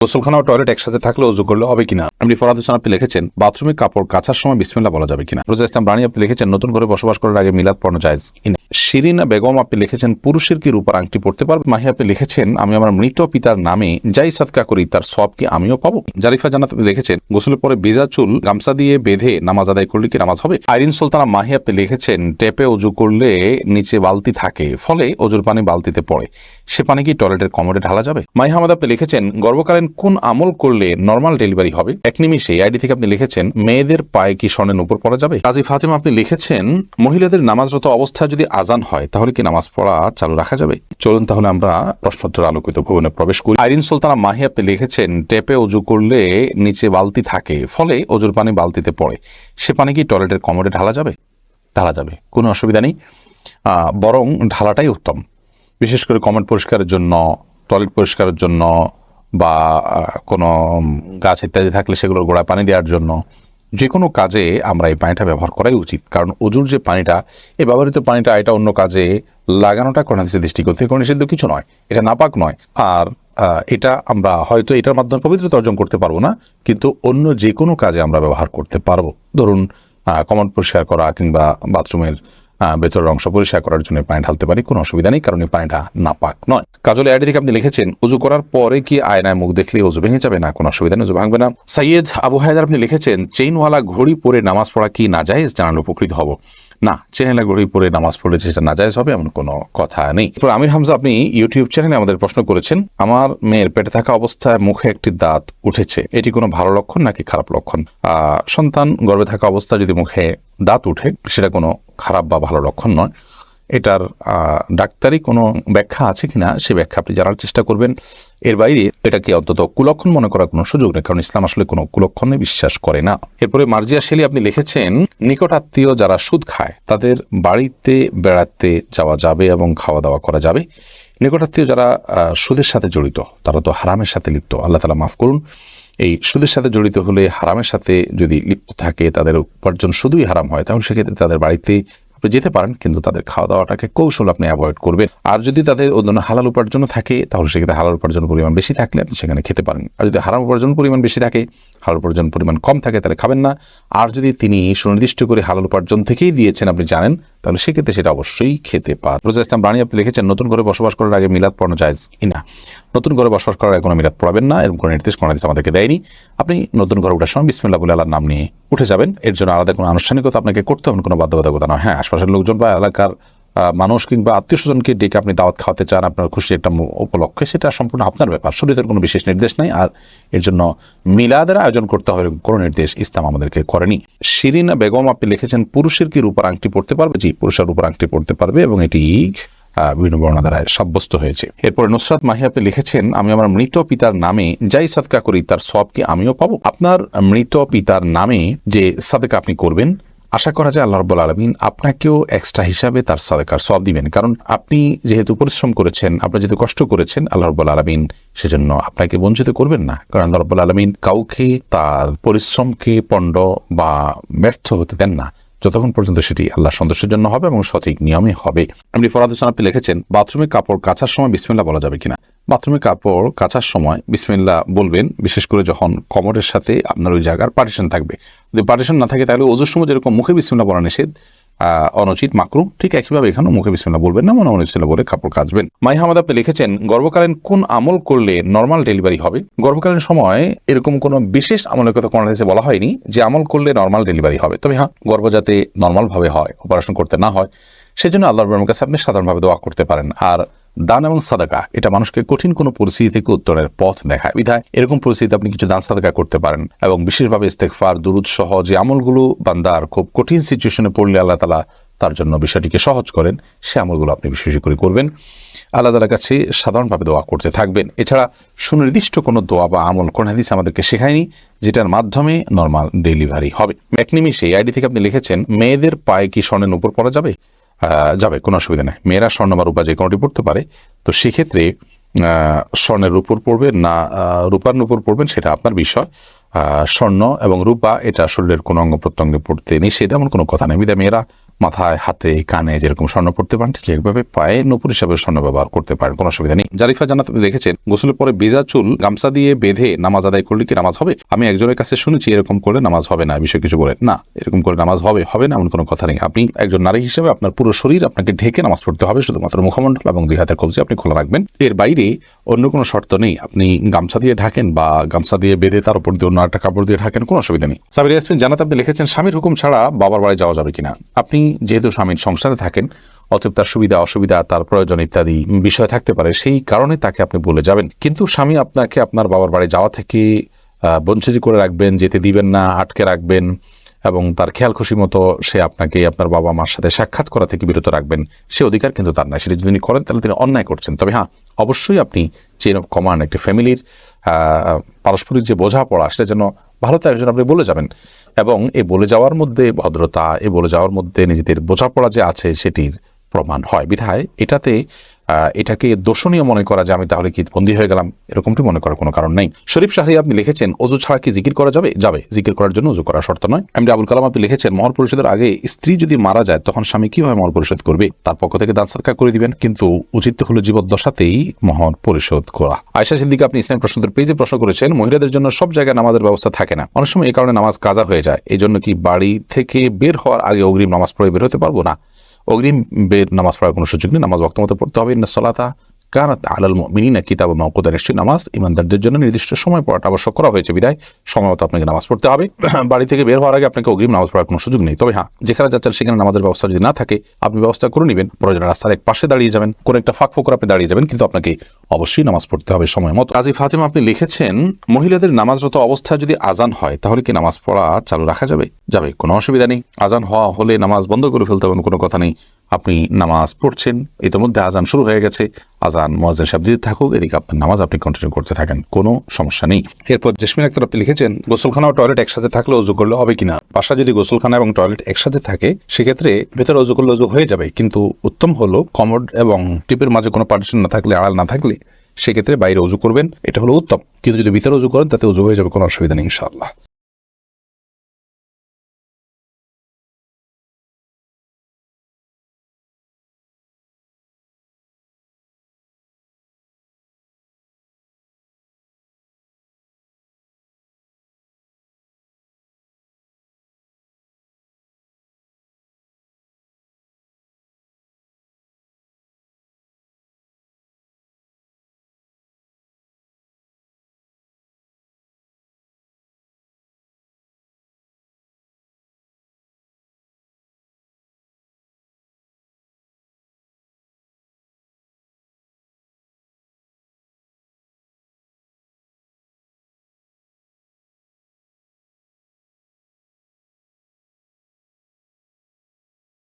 গোসলখানা ও toilet একসাথে থাকলে ওযু করলে হবে কিনা। এমডি ফরহাদ হোসেন আপনি লিখেছেন বাথরুমে কাপড় কাচার সময় বিসমিল্লাহ বলা যাবে কিনা। রোজা ইসলাম রানী আপনি লিখেছেন নতুন করে বসবাস করার আগে মিলাদ পড়ানো জায়েজ কিনা। শিরিনা বেগম আপনি লিখেছেন পুরুষের কি রূপার আংটি পড়তে পারবে। মাহি আপনি লিখেছেন আমি আমার মৃত পিতার নামে যাই সাদকা করি তার সওয়াব কি আমিও পাবো। জারিফা জান্নাত আপনি লিখেছেন গোসলের পরে ভেজা চুল গামছা দিয়ে বেঁধে নামাজ আদায় করলে কি নামাজ হবে। আইরিন সুলতানা মাহি আপনি লিখেছেন টেপে ওযু করলে নিচে বালতি থাকে ফলে ওযুর পানি বালতিতে পড়ে, সে পানি কি টয়লেটের কমোডে ঢালা যাবে। মাহি আহমদ আপনি লিখেছেন গর্ভকালীন কোন আমল করলে নরমাল ডেলিভারি হবে। এক নিমিষে আইডি থেকে আপনি লিখেছেন মেয়েদের পায়ে কি স্বর্ণের উপর পড়া যাবে। কাজী ফাতেমা আপনি লিখেছেন মহিলাদের নামাজরত অবস্থায় যদি আজান হয় তাহলে কি নামাজ পড়া চালু রাখা যাবে। চলুন তাহলে আমরা প্রশ্নোত্তর আলোকিত ভবনে প্রবেশ করি। আইরিন সুলতানা মাহি আপনি লিখেছেন টেপে ওযু করলে নিচে বালতি থাকে ফলে ওযুর পানি বালতিতে পড়ে, সে পানি কি টয়লেটের কমোডে ঢালা যাবে। ঢালা যাবে, কোনো অসুবিধা নেই, বরং ঢালাটাই উত্তম। বিশেষ করে কমেন্ট পরিষ্কারের জন্য, টয়লেট পরিষ্কারের জন্য বা কোনো গাছ ইত্যাদি থাকলে সেগুলোর গোড়ায় পানি দেওয়ার জন্য, যে কোনো কাজে আমরা এই পানিটা ব্যবহার করাই উচিত। কারণ ওযুর যে পানিটা, এই ব্যবহৃত পানিটা এটা অন্য কাজে লাগানোটা কোরআন হাদিসের দৃষ্টিকোণ থেকে কোনো নিষিদ্ধ কিছু নয়, এটা নাপাক নয়। আর এটা আমরা হয়তো এটার মাধ্যমে পবিত্রতা অর্জন করতে পারবো না, কিন্তু অন্য যে কোনো কাজে আমরা ব্যবহার করতে পারবো। ধরুন কমোড পরিষ্কার করা কিংবা বাথরুমের ভেতরের অংশ পরিষ্কার করার জন্য পানি ঢালতে পারি, কোনো অসুবিধা নেই, কারণ এই পানিটা নাপাক নয়। কাজল আইডি থেকে আপনি লিখেছেন ওযু করার পরে কি আয়নায় মুখ দেখলে ওযু ভেঙে যাবে না, কোনো অসুবিধা নেই, ওযু ভাঙবে না। সৈয়দ আবু হায়দার আপনি লিখেছেন চেইনওয়ালা ঘড়ি পরে নামাজ পড়া কি নাজায়েজ, জানালে উপকৃত হব। না, চেইনওয়ালা ঘড়ি পরে নামাজ পড়লে যেটা নাজায়েজ হবে এমন কোনো কথা নেই। আমির হামজা আপনি ইউটিউব চ্যানেলে আমাদের প্রশ্ন করেছেন আমার মেয়ের পেটে থাকা অবস্থায় মুখে একটি দাঁত উঠেছে, এটি কোনো ভালো লক্ষণ নাকি খারাপ লক্ষণ। সন্তান গর্ভে থাকা অবস্থায় যদি মুখে দাঁত উঠে সেটা কোনো খারাপ বা ভালো লক্ষণ নয়। এটার ডাক্তারি কোনো ব্যাখ্যা আছে কিনা সে ব্যাখ্যা আপনি জানার চেষ্টা করবেন। এর বাইরে এটাকে অন্তত কুলক্ষণ মনে করার কোনো সুযোগ নেই, কারণ ইসলাম আসলে কোনো কুলক্ষণে বিশ্বাস করে না। এরপরে মার্জিয়া শেলি আপনি লিখেছেন নিকট আত্মীয় যারা সুদ খায় তাদের বাড়িতে বেড়াতে যাওয়া যাবে এবং খাওয়া দাওয়া করা যাবে। নিকটাত্মীয় যারা সুদের সাথে জড়িত তারা তো হারামের সাথে লিপ্ত, আল্লাহ তাআলা মাফ করুন। এই সুদের সাথে জড়িত হলে, হারামের সাথে যদি লিপ্ত থাকে, তাদের উপার্জন শুধুই হারাম হয়, তাহলে সেক্ষেত্রে তাদের বাড়িতে আপনি যেতে পারেন, কিন্তু তাদের খাওয়া দাওয়াটাকে কৌশল আপনি অ্যাভয়েড করবেন। আর যদি তাদের অন্য হালাল উপার্জন থাকে তাহলে সেক্ষেত্রে হালাল উপার্জন পরিমাণ বেশি থাকলে আপনি সেখানে খেতে পারেন। আর যদি হারাম উপার্জন পরিমাণ বেশি থাকে, হালাল উপার্জন পরিমাণ কম থাকে, তাহলে খাবেন না। আর যদি তিনি সুনির্দিষ্ট করে হালাল উপার্জন থেকেই দিয়েছেন আপনি জানেন, তাহলে সেক্ষেত্রে সেটা অবশ্যই খেতে পারেন। রোজা ইসলাম রানী আপনি লিখেছেন নতুন করে বসবাস করার আগে মিলাদ পড়ানো জায়েজ কিনা। নতুন করে বসবাস করার আগে কোনো মিলাদ পড়াবেন না, এরকম কোনো নির্দেশ কোরআন হাদিস আমাদেরকে দেয়নি। আপনি নতুন ঘরে ওঠার সময় বিসমিল্লাহ বলে আল্লাহর নাম নিয়ে উঠে যাবেন, এর জন্য আলাদা কোনো আনুষ্ঠানিকতা আপনাকে করতে হবে, কোনো বাধ্যবাধকতা নয়। হ্যাঁ, আশপাশের লোকজন বা এলাকার মানুষ কিংবা আত্মীয় স্বজনকে ডেকে আপনি দাওয়াত খাওয়াতে চান আপনার খুশি একটা উপলক্ষে, সেটা সম্পূর্ণ আপনার ব্যাপার, শরীয়তের কোনো বিশেষ নির্দেশ নাই। আর এর জন্য মিলাদের আয়োজন করতে হবে কোনো নির্দেশ ইসলাম আমাদেরকে করেনি। শিরিনা বেগম আপনি লিখেছেন পুরুষের কি রূপার আংটি পড়তে পারবে। জি, পুরুষের রূপার আংটি পড়তে পারবে এবং এটি বিভিন্ন বর্ণনা দ্বারা সাব্যস্ত হয়েছে। এরপরে নুসরাত মাহি আপনি লিখেছেন আমি আমার মৃত পিতার নামে যাই সাদকা করি তার সওয়াব কি আমিও পাবো। আপনার মৃত পিতার নামে যে সাদকা আপনি করবেন, আশা করা যায় আল্লাহ রাব্বুল আলামিন আপনাকেও এক্সট্রা হিসাবে তার সাদকার সওয়াব দিবেন। কারণ আপনি যেহেতু পরিশ্রম করেছেন, আপনি যেহেতু কষ্ট করেছেন, আল্লাহ রাব্বুল আলামিন সেজন্য আপনাকে বঞ্চিত করবেন না। কারণ আল্লাহ রাব্বুল আলামিন কাউকে তার পরিশ্রমকে পণ্ড বা ব্যর্থ হতে দেন না, যতক্ষণ পর্যন্ত সেটি আল্লাহ সন্তোষের জন্য হবে এবং সঠিক নিয়মে হবে। এমডি ফরহাদ হোসেন আপনি লিখেছেন বাথরুমে কাপড় কাচার সময় বিসমিল্লাহ বলা যাবে কিনা। বাথরুমে কাপড় কাচার সময় বিসমিল্লাহ বলবেন, বিশেষ করে যখন কমোডের সাথে আপনার ওই জায়গার পার্টিশন থাকবে। যদি পার্টিশন না থাকে তাহলে ওযুর সময় যেরকম মুখে বিসমিল্লাহ বলা নিষেধ, অনুচিত, মাকরুহ, ঠিক একইভাবে এখানেও মুখে বিসমিল্লাহ বলবেন না, মনে বিসমিল্লাহ বলে কাপড় কাচবেন। মাহি আহমদ আপনি লিখেছেন গর্ভকালীন কোন আমল করলে নরমাল ডেলিভারি হবে। গর্ভকালীন সময় এরকম কোনো বিশেষ আমলের কথা কোরআন হাদিসে বলা হয়নি যে আমল করলে নরমাল ডেলিভারি হবে। তবে হ্যাঁ, গর্ভ যাতে নরমাল ভাবে হয়, অপারেশন করতে না হয়, সেজন্য আল্লাহর রহমতের কাছে আপনি সাধারণভাবে দোয়া করতে পারেন। আর দান এবং সাদাকা এটা মানুষকে কঠিন কোনো পরিস্থিতি থেকে উত্তরের পথ দেখায়, বিধায় এরকম পরিস্থিতিতে আপনি কিছু দান সাদাকা করতে পারেন। এবং বিশেষভাবে ইস্তেগফার, দুরূদ সহ যে আমলগুলো বান্দার খুব কঠিন সিচুয়েশনে পড়লে আল্লাহ তাআলা তার জন্য বিষয়টিকে সহজ করেন, সে আমলগুলো আপনি বিশেষ করে করবেন। আল্লাহ তাআলার কাছে সাধারণভাবে দোয়া করতে থাকবেন। এছাড়া সুনির্দিষ্ট কোনো দোয়া বা আমল কোরআন হাদিস আমাদেরকে শেখায়নি যেটার মাধ্যমে নরমাল ডেলিভারি হবে। এক নিমিষে এই আইডি থেকে আপনি লিখেছেন মেয়েদের পায়ে কি স্বর্ণের উপর পড়া যাবে। যাবে, কোনো অসুবিধা নেই। মেয়েরা স্বর্ণ বা রূপা যে কোনোটি পড়তে পারে, তো সেক্ষেত্রে স্বর্ণের উপর পড়বেন না রূপার উপর পড়বেন সেটা আপনার বিষয়। স্বর্ণ এবং রূপা এটা শরীরের কোনো অঙ্গ প্রত্যঙ্গে পড়তে নিষেধ, এমন কোনো কথা নেই। বিধায় মেয়েরা মাথায়, হাতে, কানে যেরকম স্বর্ণ পড়তে পারেন ঠিক একভাবে পায়ে নূপুর হিসাবে স্বর্ণ ব্যবহার করতে পারেন, কোনো অসুবিধা নেই। জারিফা জান্নাত আপনি লিখেছেন গোসলের পরে ভেজা চুল গামছা দিয়ে বেঁধে নামাজ আদায় করলে কি নামাজ হবে? আমি একজনের কাছে শুনেছি এরকম করলে নামাজ হবে না, বিষয় কিছু বলে না, এরকম করে নামাজ হবে না এমন কোনো কথা নেই। আপনি একজন নারী হিসেবে আপনার পুরো শরীর আপনাকে ঢেকে নামাজ পড়তে হবে, শুধুমাত্র মুখমণ্ডল এবং দুই হাতের কবজি আপনি খোলা রাখবেন, এর বাইরে অন্য কোনো শর্ত নেই। আপনি গামছা দিয়ে ঢাকেন বা গামছা দিয়ে বেঁধে তার উপর দিয়ে অন্য একটা কাপড় দিয়ে ঢাকেন, কোনো অসুবিধা নেই। সাবির ইয়াসমিন জান্নাত আপনি লিখেছেন স্বামীর হুকুম ছাড়া বাবার বাড়ি যাওয়া যাবে কিনা? আপনি যেহেতু স্বামীর সংসারে থাকেন, অতএব তার সুবিধা অসুবিধা, তার প্রয়োজন ইত্যাদি বিষয় থাকতে পারে, সেই কারণে তাকে আপনি বলে যাবেন। কিন্তু স্বামী আপনাকে আপনার বাবার বাড়ি যাওয়া থেকে বঞ্চিত করে রাখবেন, যেতে দিবেন না, আটকে রাখবেন এবং তার খেয়াল খুশি মতো সে আপনাকে আপনার বাবা মার সাথে সাক্ষাৎ করা থেকে বিরত রাখবেন, সে অধিকার কিন্তু তার নাই। সেটা যদি তিনি করেন তাহলে তিনি অন্যায় করছেন। তবে হ্যাঁ, অবশ্যই আপনি চেইন অফ কমান্ড, একটি ফ্যামিলির পারস্পরিক যে বোঝাপড়া সেটা যেন ভালো তার জন্য আপনি বলে যাবেন, এবং এই বলে যাওয়ার মধ্যে ভদ্রতা, এই বলে যাওয়ার মধ্যে নিজেদের বোঝাপড়া যে আছে সেটির প্রমাণ হয়। বিধায় এটাকে দোষণীয় মনে করা যে আমি তাহলে কি বন্দী হয়ে গেলাম, এরকমটি মনে করার কোনো কারণ নেই। শরীফ শাহরি আপনি লিখেছেন অজু ছাড়া কি জিকির করা যাবে? জিকির করার জন্য অজু করা শর্ত নয়। এমডি আবুল কালাম আপনি লিখেছেন মহর পরিশোধের আগে স্ত্রী যদি মারা যায় তখন স্বামী কিভাবে মহর পরিশোধ করবে? তার পক্ষ থেকে দান সদকা করে দিবেন, কিন্তু উচিত হলো জীবদ্দশাতেই মহর পরিশোধ করা। আয়েশা সিদ্দিকা আপনি ইসলাম প্রশ্নোত্তর পেজে প্রশ্ন করেছেন মহিলাদের জন্য সব জায়গায় নামাজের ব্যবস্থা থাকে না, অনেক সময় এই কারণে নামাজ কাজা হয়ে যায়, এই জন্য কি বাড়ি থেকে বের হওয়ার আগে অগ্রিম নামাজ পড়ে বের হতে পারবো না? অগ্রিম বের নামাজ পড়ার কোনো সুযোগ নেই, নামাজ ওয়াক্ত মতো পড়তে হবে। ইন্না সলাতা কানাত আলাল মুমিনিনা কিতাবাম মাওকুতা, নিশ্চয়ই নামাজ ইমানদারদের জন্য নির্দিষ্ট সময় পড়াটা আবশ্যক করা হয়েছে, বিধায় সময় মতো আপনাকে নামাজ পড়তে হবে। বাড়ি থেকে বের হওয়ার আগে আপনাকে অগ্রিম নামাজ পড়ার কোনো সুযোগ নেই। তবে হ্যাঁ, যেখানে যাচ্ছেন সেখানে নামাজের ব্যবস্থা যদি না থাকে আপনি ব্যবস্থা করে নেবেন, প্রয়োজনে রাস্তার এক পাশে দাঁড়িয়ে যাবেন, কোনো একটা ফাঁক ফোকর আপনি দাঁড়িয়ে যাবেন, কিন্তু আপনাকে অবশ্যই নামাজ পড়তে হবে সময় মতো। কাজী ফাতেমা আপনি লিখেছেন মহিলাদের নামাজরত অবস্থায় যদি আজান হয় তাহলে কি নামাজ পড়া চালু রাখা যাবে? কোনো অসুবিধা নেই। আজান হওয়া হলে নামাজ বন্ধ করে ফেলতে হবে কোনো কথা নেই। আপনি নামাজ পড়ছেন, ইতিমধ্যে আজান শুরু হয়ে গেছে, আজান মুয়াজ্জিন সাহেব দিতে থাকুক, এদিকে আপনার নামাজ আপনি কন্টিনিউ করতে থাকেন, কোনো সমস্যা নেই। এরপর জেসমিন আক্তার আপনি লিখেছেন গোসলখানা ও টয়লেট একসাথে থাকলে অজু করলে হবে কিনা? বাসা যদি গোসলখানা এবং টয়লেট একসাথে থাকে সেক্ষেত্রে ভেতরে অজু করলে অজু হয়ে যাবে, কিন্তু উত্তম হলো কমোড এবং টিপের মাঝে কোনো পার্টিশন না থাকলে, আড়াল না থাকলে সেক্ষেত্রে বাইরে অজু করবেন, এটা হলো উত্তম। কিন্তু যদি ভিতরে অজু করেন তাতে অজু হয়ে যাবে, কোনো অসুবিধা নেই ইনশাআল্লাহ।